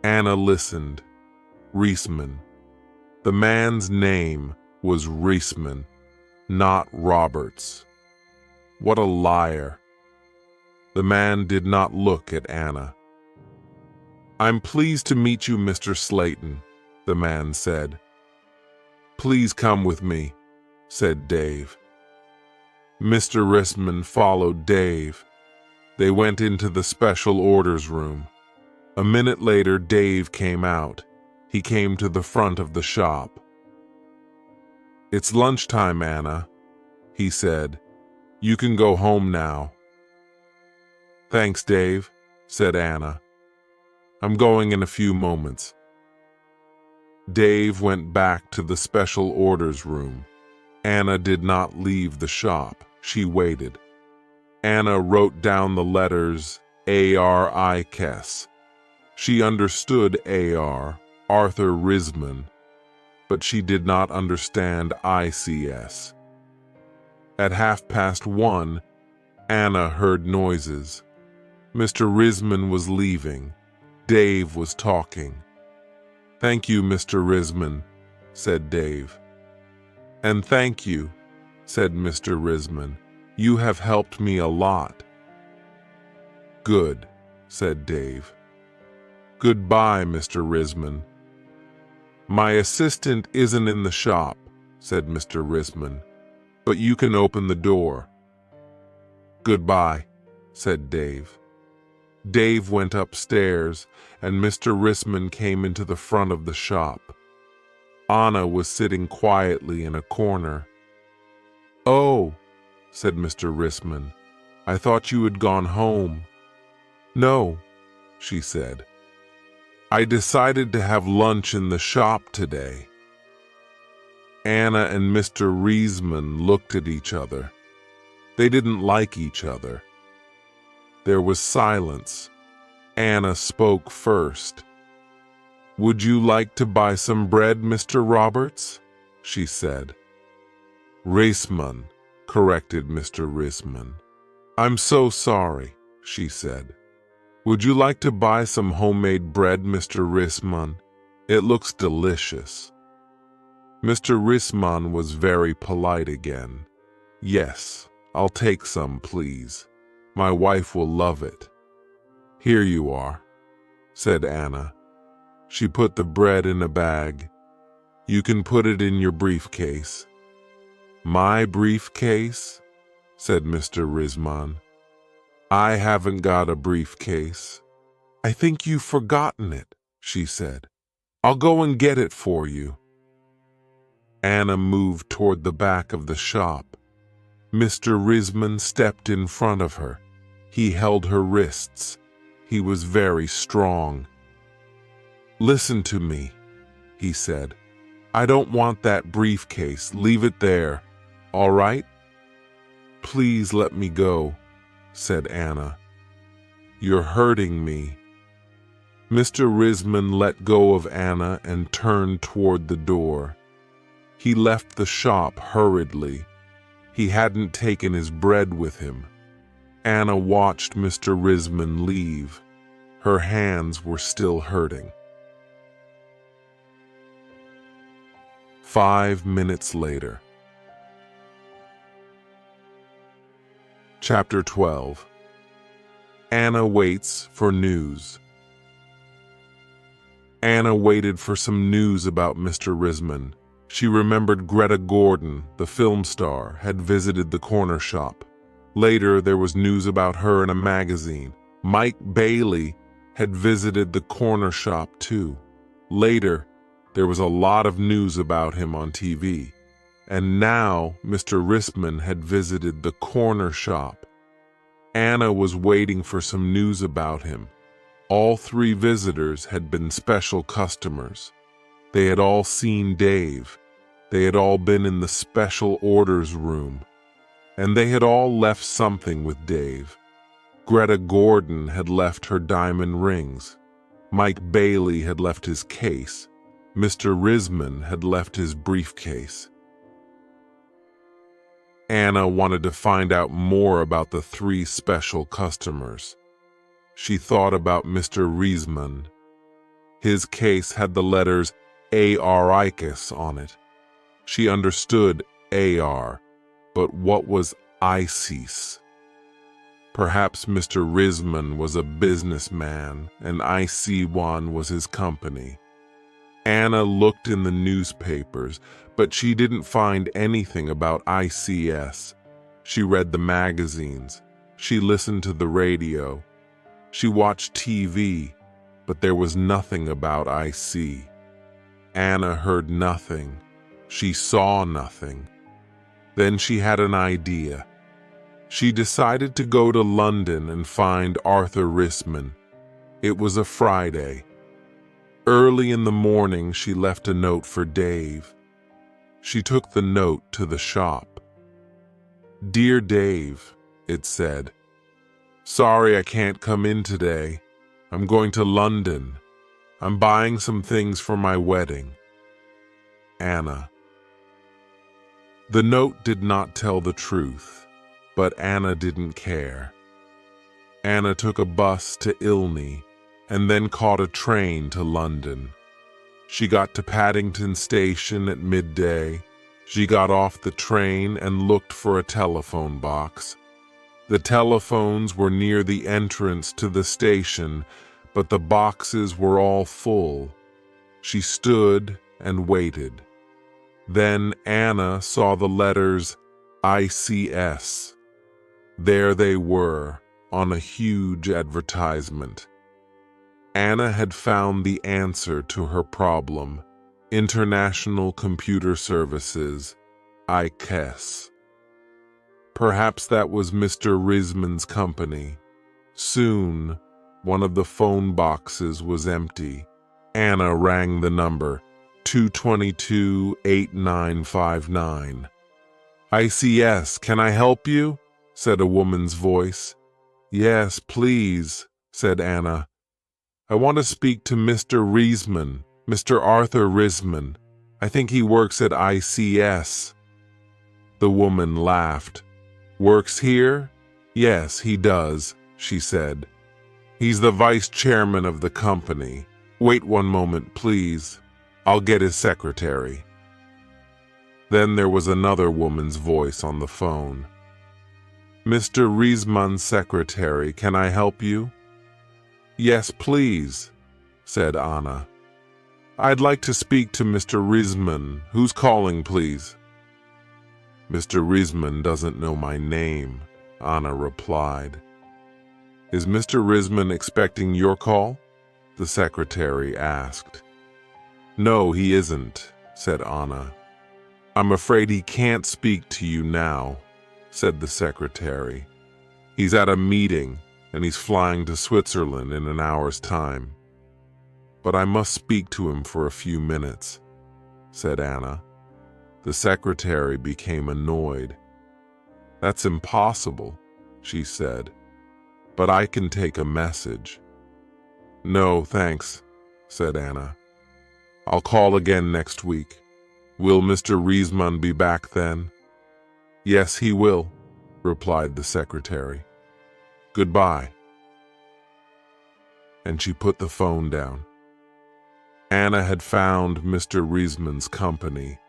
Anna listened. Risman. The man's name was Risman, not Roberts. What a liar. The man did not look at Anna. "I'm pleased to meet you, Mr. Slayton," the man said. "Please come with me," said Dave. Mr. Risman followed Dave. They went into the special orders room. A minute later, Dave came out. He came to the front of the shop. "It's lunchtime, Anna," he said. "You can go home now." "Thanks, Dave," said Anna. "I'm going in a few moments." Dave went back to the special orders room. Anna did not leave the shop. She waited. Anna wrote down the letters ARICS. She understood AR, Arthur Risman, but she did not understand ICS. At 1:30, Anna heard noises. Mr. Risman was leaving. Dave was talking. "Thank you, Mr. Risman," said Dave. "And thank you," said Mr. Risman. "You have helped me a lot." "Good," said Dave. "Goodbye, Mr. Risman." "My assistant isn't in the shop," said Mr. Risman, "but you can open the door." "Goodbye," said Dave. Dave went upstairs, and Mr. Risman came into the front of the shop. Anna was sitting quietly in a corner. "Oh," said Mr. Risman, "I thought you had gone home." "No," she said. "I decided to have lunch in the shop today." Anna and Mr. Risman looked at each other. They didn't like each other. There was silence. Anna spoke first. "Would you like to buy some bread, Mr. Roberts?" she said. "Risman," corrected Mr. Risman. "I'm so sorry," she said. "Would you like to buy some homemade bread, Mr. Risman? It looks delicious." Mr. Risman was very polite again. "Yes, I'll take some, please. My wife will love it." "Here you are," said Anna. She put the bread in a bag. "You can put it in your briefcase." "My briefcase?" said Mr. Risman. "I haven't got a briefcase." "I think you've forgotten it," she said. "I'll go and get it for you." Anna moved toward the back of the shop. Mr. Risman stepped in front of her. He held her wrists. He was very strong. "Listen to me," he said. "I don't want that briefcase. Leave it there. All right?" "Please let me go," said Anna. "You're hurting me." Mr. Risman let go of Anna and turned toward the door. He left the shop hurriedly. He hadn't taken his bread with him. Anna watched Mr. Risman leave. Her hands were still hurting. 5 minutes later. Chapter 12. Anna waits for news. Anna waited for some news about Mr. Risman. She remembered Greta Gordon, the film star, had visited the corner shop. Later, there was news about her in a magazine. Mike Bailey had visited the corner shop too. Later, there was a lot of news about him on TV. And now, Mr. Risman had visited the corner shop. Anna was waiting for some news about him. All 3 visitors had been special customers. They had all seen Dave. They had all been in the special orders room. And they had all left something with Dave. Greta Gordon had left her diamond rings. Mike Bailey had left his case. Mr. Risman had left his briefcase. Anna wanted to find out more about the 3 special customers. She thought about Mr. Risman. His case had the letters Aricus on it. She understood AR, but what was ICIS? Perhaps Mr. Risman was a businessman and IC1 was his company. Anna looked in the newspapers, but she didn't find anything about ICS. She read the magazines. She listened to the radio. She watched TV, but there was nothing about IC. Anna heard nothing. She saw nothing. Then she had an idea. She decided to go to London and find Arthur Risman. It was a Friday. Early in the morning, she left a note for Dave. She took the note to the shop. "Dear Dave," it said. "Sorry I can't come in today. I'm going to London. I'm buying some things for my wedding. Anna." The note did not tell the truth, but Anna didn't care. Anna took a bus to Ilney and then caught a train to London. She got to Paddington Station at midday. She got off the train and looked for a telephone box. The telephones were near the entrance to the station, but the boxes were all full. She stood and waited. Then Anna saw the letters ICS. There they were, on a huge advertisement. Anna had found the answer to her problem: International Computer Services, ICS. Perhaps that was Mr. Risman's company. Soon, one of the phone boxes was empty. Anna rang the number, 222-8959. ICS, can I help you? Said a woman's voice. Yes, please, said Anna. I want to speak to Mr. Risman, Mr. Arthur Risman. I think he works at ICS. The woman laughed. Works here? Yes, he does, she said. He's the vice chairman of the company. Wait one moment, please. I'll get his secretary. Then there was another woman's voice on the phone. Mr. Risman's secretary, can I help you? Yes, please, said Anna. I'd like to speak to Mr. Risman. Who's calling, please? Mr. Risman doesn't know my name, Anna replied. Is Mr. Risman expecting your call? The secretary asked. No, he isn't, said Anna. I'm afraid he can't speak to you now, said the secretary. He's at a meeting and he's flying to Switzerland in an hour's time. But I must speak to him for a few minutes, said Anna. The secretary became annoyed. That's impossible, she said. But I can take a message. No, thanks, said Anna. I'll call again next week. Will Mr. Risman be back then? Yes, he will, replied the secretary. Goodbye. And she put the phone down. Anna had found Mr. Risman's company,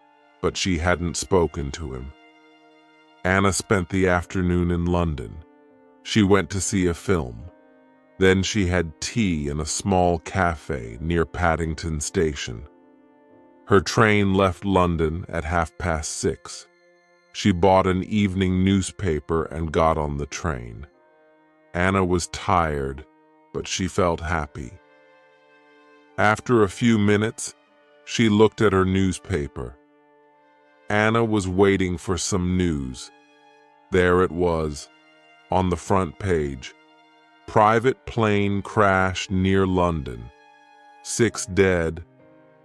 but she hadn't spoken to him. Anna spent the afternoon in London. She went to see a film. Then she had tea in a small cafe near Paddington Station. Her train left London at 6:30. She bought an evening newspaper and got on the train. Anna was tired, but she felt happy. After a few minutes, she looked at her newspaper. Anna was waiting for some news. There it was, on the front page. Private plane crash near London. 6 dead,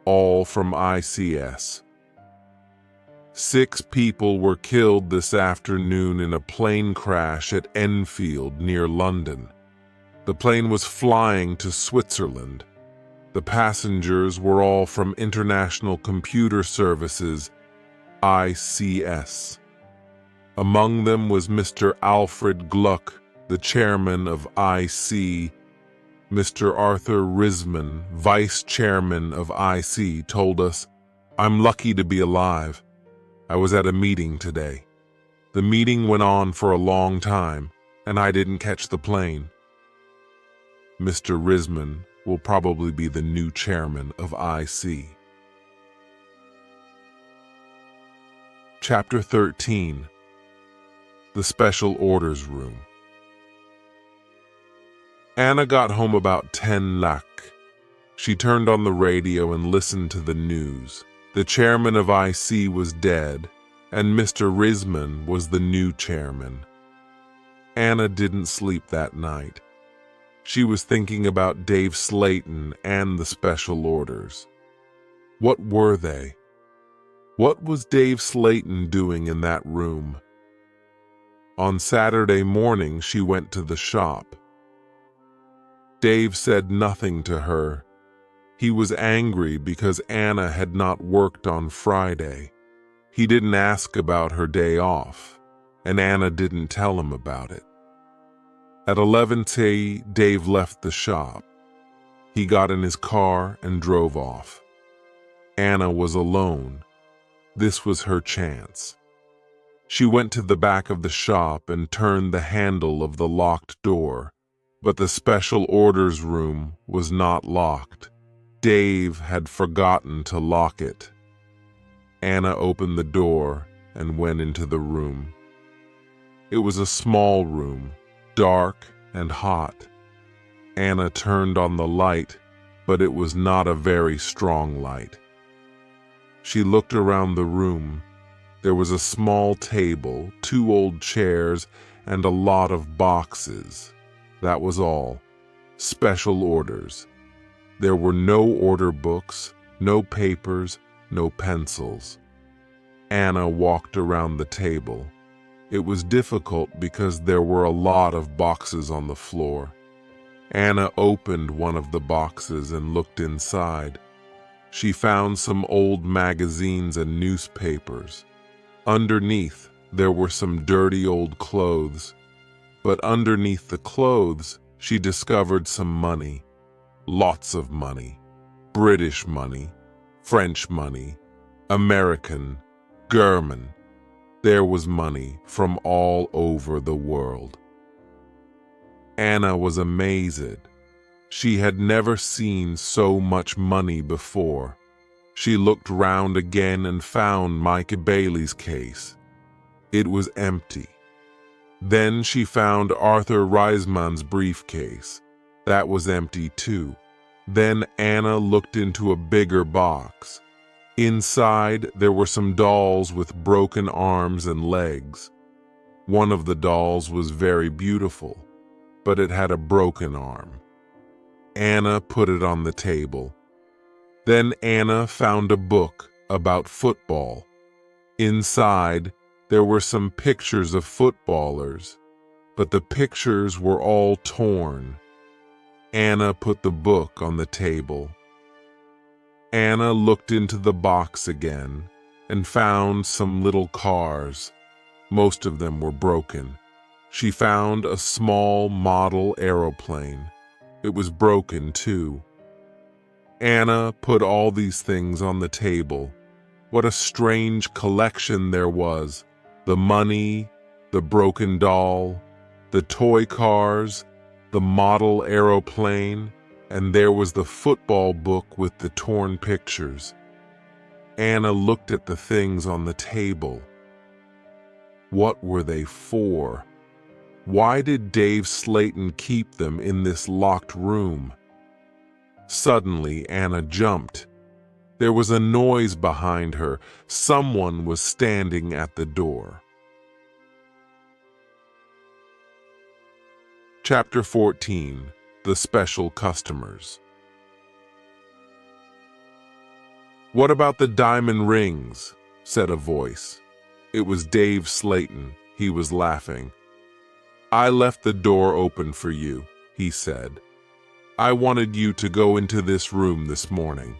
all from ICS. 6 people were killed this afternoon in a plane crash at Enfield near London. The plane was flying to Switzerland. The passengers were all from International Computer Services, ICS. Among them was Mr. Alfred Gluck, the chairman of IC. Mr. Arthur Risman, vice chairman of IC, told us, I'm lucky to be alive. I was at a meeting today. The meeting went on for a long time, and I didn't catch the plane. Mr. Risman will probably be the new chairman of IC. Chapter 13. The Special Orders Room. Anna got home about 10 lac. She turned on the radio and listened to the news. The chairman of IC was dead, and Mr. Risman was the new chairman. Anna didn't sleep that night. She was thinking about Dave Slayton and the special orders. What were they? What was Dave Slayton doing in that room? On Saturday morning, she went to the shop. Dave said nothing to her. He was angry because Anna had not worked on Friday. He didn't ask about her day off, and Anna didn't tell him about it. At 11:30, Dave left the shop. He got in his car and drove off. Anna was alone. This was her chance. She went to the back of the shop and turned the handle of the locked door, but the special orders room was not locked. Dave had forgotten to lock it. Anna opened the door and went into the room. It was a small room, dark and hot. Anna turned on the light, but it was not a very strong light. She looked around the room. There was a small table, 2 old chairs, and a lot of boxes. That was all. Special orders. There were no order books, no papers, no pencils. Anna walked around the table. It was difficult because there were a lot of boxes on the floor. Anna opened one of the boxes and looked inside. She found some old magazines and newspapers. Underneath, there were some dirty old clothes. But underneath the clothes, she discovered some money. Lots of money. British money, French money, American, German. There was money from all over the world. Anna was amazed. She had never seen so much money before. She looked round again and found Mike Bailey's case. It was empty. Then she found Arthur Risman's briefcase. That was empty too. Then Anna looked into a bigger box. Inside, there were some dolls with broken arms and legs. One of the dolls was very beautiful, but it had a broken arm. Anna put it on the table. Then Anna found a book about football. Inside, there were some pictures of footballers, but the pictures were all torn. Anna put the book on the table. Anna looked into the box again and found some little cars. Most of them were broken. She found a small model aeroplane. It was broken too. Anna put all these things on the table. What a strange collection there was. The money, the broken doll, the toy cars, the model aeroplane, and there was the football book with the torn pictures. Anna looked at the things on the table. What were they for? Why did Dave Slayton keep them in this locked room? Suddenly, Anna jumped. There was a noise behind her. Someone was standing at the door. Chapter 14. The Special Customers. "What about the diamond rings?" said a voice. It was Dave Slayton. He was laughing. "I left the door open for you," he said. "I wanted you to go into this room this morning."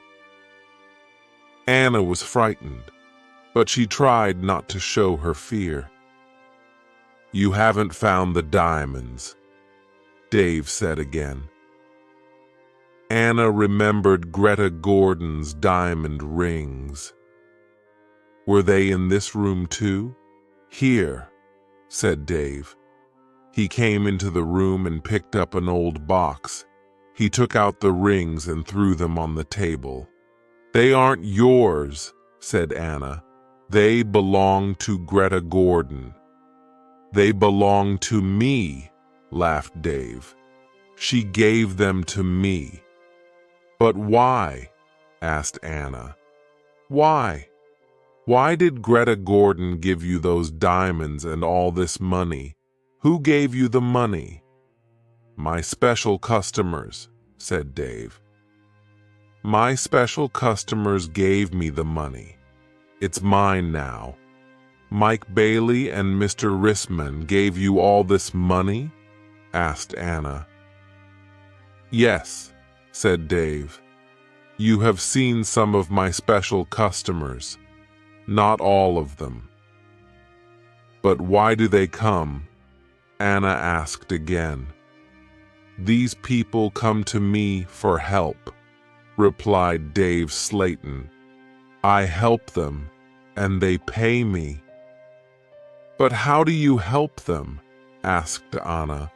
Anna was frightened, but she tried not to show her fear. "You haven't found the diamonds," Dave said again. Anna remembered Greta Gordon's diamond rings. Were they in this room too? "Here," said Dave. He came into the room and picked up an old box. He took out the rings and threw them on the table. "They aren't yours," said Anna. "They belong to Greta Gordon." "They belong to me," laughed Dave. "She gave them to me." "But why?" asked Anna. "Why? Why did Greta Gordon give you those diamonds and all this money? Who gave you the money?" "My special customers," said Dave. "My special customers gave me the money. It's mine now." "Mike Bailey and Mr. Risman gave you all this money?" asked Anna. "Yes," said Dave. "You have seen some of my special customers. Not all of them." "But why do they come?" Anna asked again. "These people come to me for help," replied Dave Slayton. "I help them, and they pay me." "But how do you help them?" asked Anna.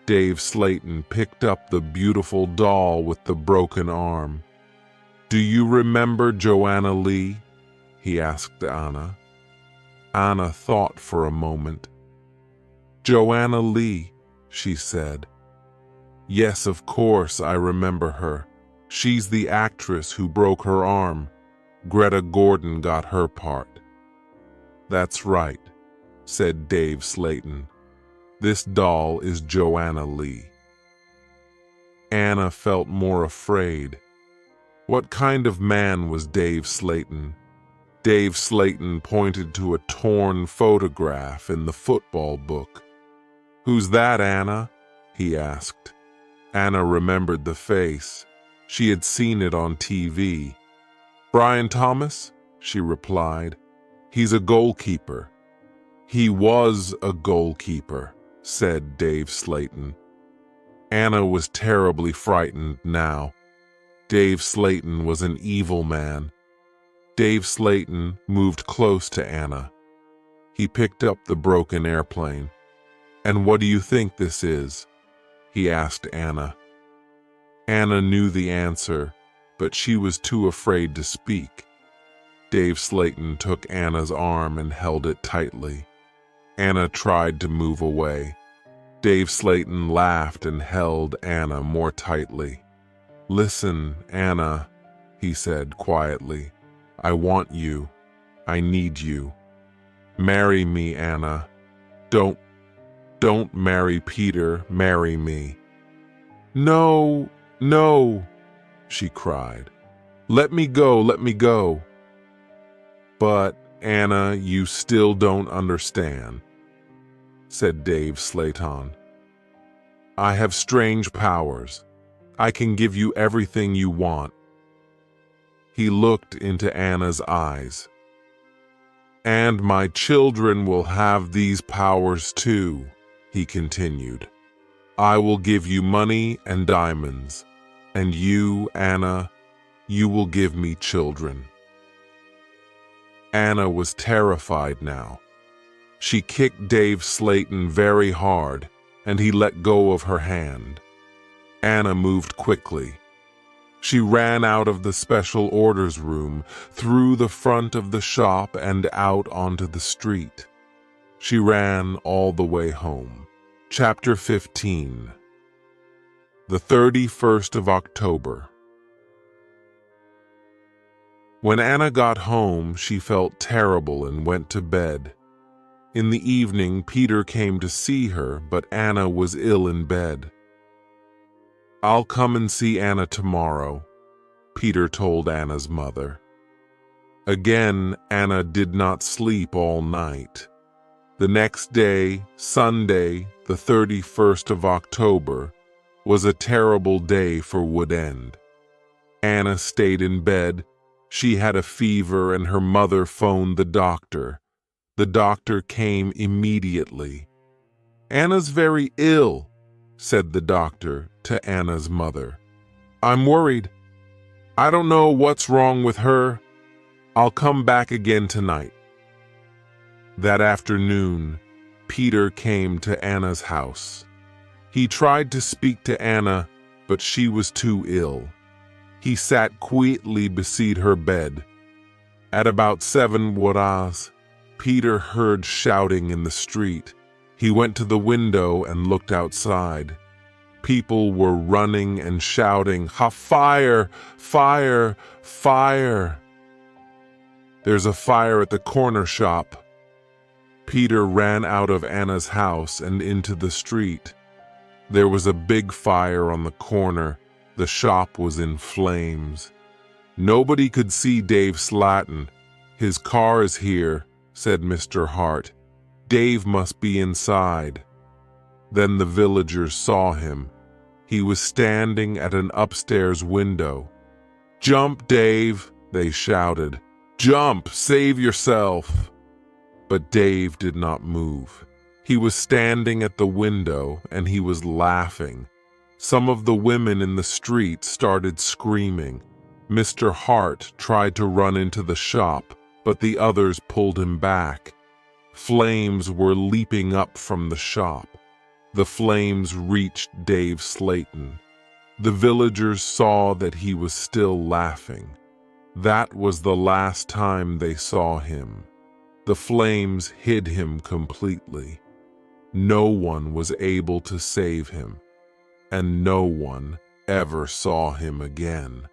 Dave Slayton picked up the beautiful doll with the broken arm. "Do you remember Joanna Lee?" he asked Anna. Anna thought for a moment. "Joanna Lee, she said. Yes, of course, I remember her. She's the actress who broke her arm. Greta Gordon got her part. That's right, said Dave Slayton. This doll is Joanna Lee. Anna felt more afraid. What kind of man was Dave Slayton? Dave Slayton pointed to a torn photograph in the football book. Who's that, Anna? He asked. Anna remembered the face. She had seen it on TV. Brian Thomas? She replied. He's a goalkeeper. He was a goalkeeper, said Dave Slayton. Anna was terribly frightened now. Dave Slayton was an evil man. Dave Slayton moved close to Anna. He picked up the broken airplane. And what do you think this is? He asked Anna. Anna knew the answer, but she was too afraid to speak. Dave Slayton took Anna's arm and held it tightly. Anna tried to move away. Dave Slayton laughed and held Anna more tightly. Listen, Anna, he said quietly. I want you. I need you. Marry me, Anna. Don't marry Peter, marry me. No, no, she cried. Let me go, let me go. But, Anna, you still don't understand, said Dave Slayton. I have strange powers. I can give you everything you want. He looked into Anna's eyes. And my children will have these powers too, he continued. I will give you money and diamonds, and you, Anna, you will give me children. Anna was terrified now. She kicked Dave Slayton very hard, and he let go of her hand. Anna moved quickly. She ran out of the special orders room, through the front of the shop and out onto the street. She ran all the way home. Chapter 15. The 31st of October. When Anna got home, she felt terrible and went to bed. In the evening, Peter came to see her, but Anna was ill in bed. I'll come and see Anna tomorrow, Peter told Anna's mother. Again, Anna did not sleep all night. The next day, Sunday, the 31st of October, was a terrible day for Wood End. Anna stayed in bed. She had a fever and her mother phoned the doctor. The doctor came immediately. Anna's very ill, said the doctor to Anna's mother. I'm worried. I don't know what's wrong with her. I'll come back again tonight. That afternoon, Peter came to Anna's house. He tried to speak to Anna, but she was too ill. He sat quietly beside her bed. At about 7 horas, Peter heard shouting in the street. He went to the window and looked outside. People were running and shouting, "Ha, fire! Fire! Fire!" There's a fire at the corner shop. Peter ran out of Anna's house and into the street. There was a big fire on the corner. The shop was in flames. Nobody could see Dave Slayton. His car is here, said Mr. Hart. Dave must be inside. Then the villagers saw him. He was standing at an upstairs window. Jump, Dave, they shouted. Jump, save yourself. But Dave did not move. He was standing at the window and he was laughing. Some of the women in the street started screaming. Mr. Hart tried to run into the shop, but the others pulled him back. Flames were leaping up from the shop. The flames reached Dave Slayton. The villagers saw that he was still laughing. That was the last time they saw him. The flames hid him completely. No one was able to save him, and no one ever saw him again.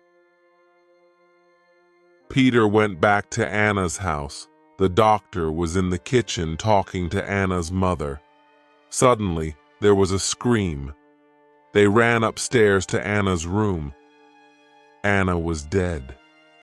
Peter went back to Anna's house. The doctor was in the kitchen talking to Anna's mother. Suddenly, there was a scream. They ran upstairs to Anna's room. Anna was dead.